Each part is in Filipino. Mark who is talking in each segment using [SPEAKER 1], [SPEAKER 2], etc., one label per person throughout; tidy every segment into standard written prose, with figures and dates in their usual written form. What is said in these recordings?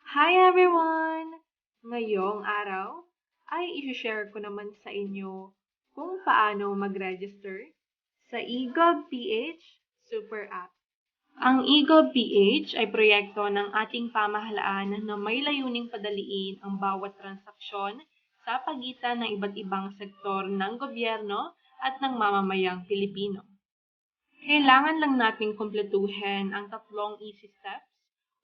[SPEAKER 1] Hi everyone! Ngayong araw ay i-share ko naman sa inyo kung paano mag-register sa eGov.ph Super App. Ang eGov.ph ay proyekto ng ating pamahalaan na may layuning padaliin ang bawat transaksyon sa pagitan ng iba't ibang sektor ng gobyerno at ng mamamayang Pilipino. Kailangan lang nating kumpletuhin ang tatlong easy steps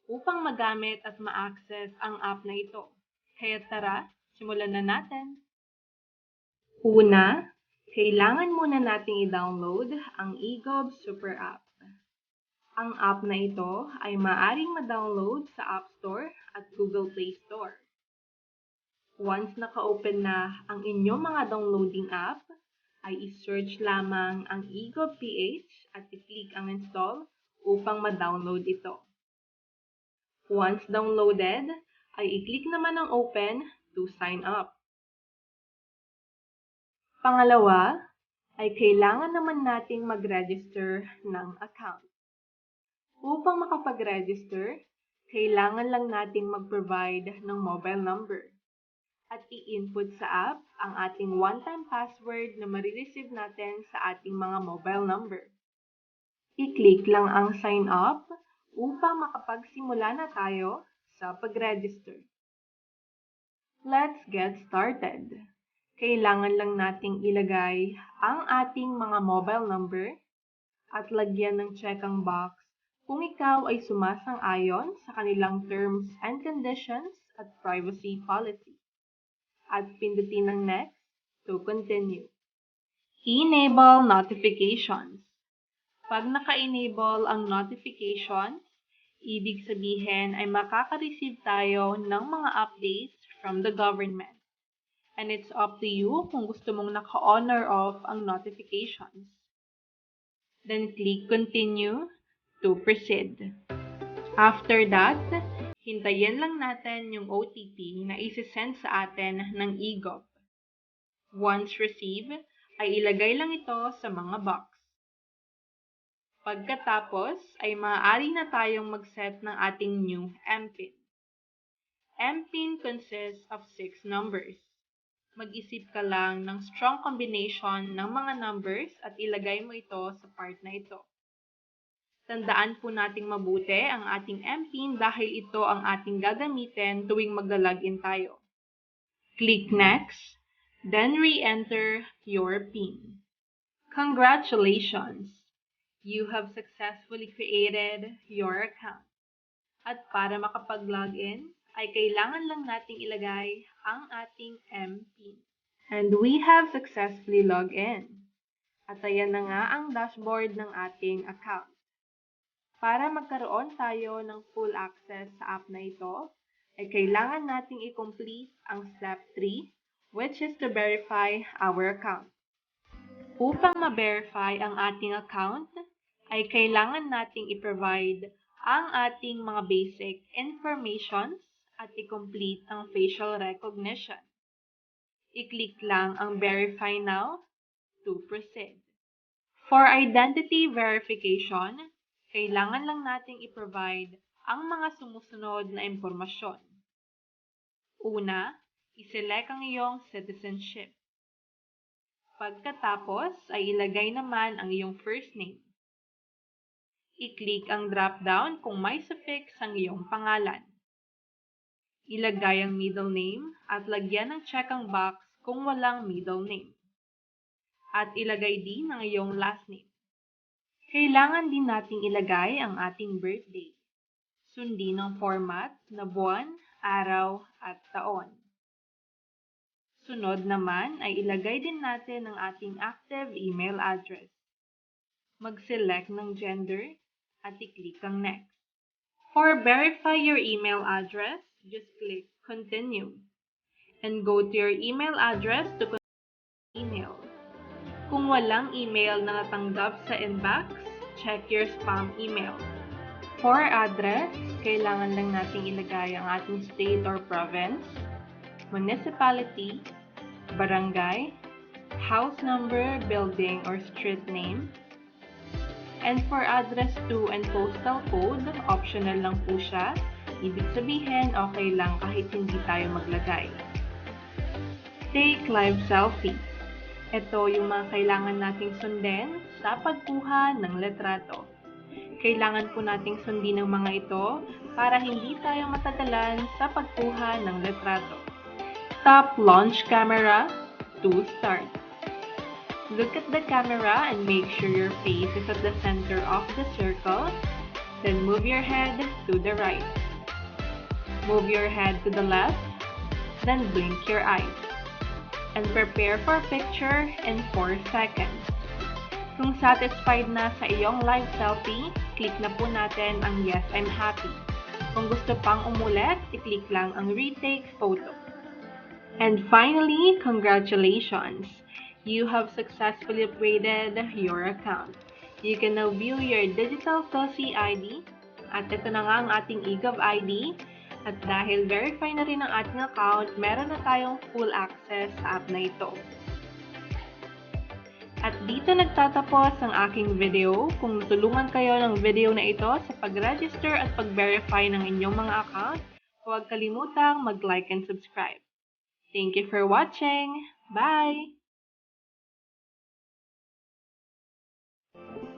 [SPEAKER 1] upang magamit at ma-access ang app na ito. Kaya tara, simulan na natin. Una, kailangan muna nating i-download ang eGov Super App. Ang app na ito ay maaaring ma-download sa App Store at Google Play Store. Once naka-open na ang inyong mga downloading app, ay i-search lamang ang eGov.ph at i-click ang install upang ma-download ito. Once downloaded, ay i-click naman ang open to sign up. Pangalawa, ay kailangan naman nating mag-register ng account. Upang makapag-register, kailangan lang nating mag-provide ng mobile number at i-input sa app ang ating one-time password na marireceive natin sa ating mga mobile number. I-click lang ang sign up upang makapagsimula na tayo sa pag-register. Let's get started. Kailangan lang nating ilagay ang ating mga mobile number at lagyan ng checkang box kung ikaw ay sumasang-ayon sa kanilang terms and conditions at privacy policy. At pindutin ang next to continue. Enable notifications. Pag naka-enable ang notifications, ibig sabihin ay makaka-receive tayo ng mga updates from the government. And it's up to you kung gusto mong naka-on or off ang notifications. Then click continue to proceed. After that, hintayin lang natin yung OTP na isi-send sa atin ng eGov. Once receive, ay ilagay lang ito sa mga box. Pagkatapos, ay maaari na tayong mag-set ng ating new MPIN. MPIN consists of 6 numbers. Mag-isip ka lang ng strong combination ng mga numbers at ilagay mo ito sa part na ito. Tandaan po nating mabuti ang ating MPIN dahil ito ang ating gagamitin tuwing magla-login tayo. Click Next, then re-enter your PIN. Congratulations! You have successfully created your account. At para makapag-login, ay kailangan lang nating ilagay ang ating MPIN. And we have successfully logged in. At ayan na nga ang dashboard ng ating account. Para magkaroon tayo ng full access sa app na ito, ay kailangan nating i-complete ang step 3, which is to verify our account. Upang ma-verify ang ating account, ay kailangan nating i-provide ang ating mga basic informations at i-complete ang facial recognition. I-click lang ang Verify Now to proceed. For identity verification, kailangan lang nating i-provide ang mga sumusunod na impormasyon. Una, i-select ang iyong citizenship. Pagkatapos, ay ilagay naman ang iyong first name. I-click ang drop-down kung may suffix ang iyong pangalan. Ilagay ang middle name at lagyan ng checkang box kung walang middle name. At ilagay din ang iyong last name. Kailangan din nating ilagay ang ating birthday. Sundin ang format na buwan, araw, at taon. Sunod naman ay ilagay din natin ang ating active email address. Mag-select ng gender at i-click ang next. For verify your email address, just click continue and go to your email address to email. Kung walang email na natanggap sa inbox, check your spam email. For address, kailangan lang nating ilagay ang ating state or province, municipality, barangay, house number, building, or street name. And for address to and postal code, optional lang po siya. Ibig sabihin, okay lang kahit hindi tayo maglagay. Take live selfie. Ito yung mga kailangan nating sundin sa pagkuha ng litrato. Kailangan po nating sundin ang mga ito para hindi tayo matagalan sa pagkuha ng litrato. Tap launch camera to start. Look at the camera and make sure your face is at the center of the circle. Then move your head to the right. Move your head to the left. Then blink your eyes. And prepare for picture in 4 seconds. Kung satisfied na sa iyong live selfie, click na po natin ang Yes, I'm happy. Kung gusto pang umulit, i-click lang ang retake photo. And finally, congratulations! You have successfully upgraded your account. You can now view your digital Philsy ID. At ito na nga ang ating eGov ID. At dahil verify na rin ang ating account, meron na tayong full access sa app na ito. At dito nagtatapos ang aking video. Kung natulungan kayo ng video na ito sa pag-register at pag-verify ng inyong mga account, huwag kalimutang mag-like and subscribe. Thank you for watching! Bye!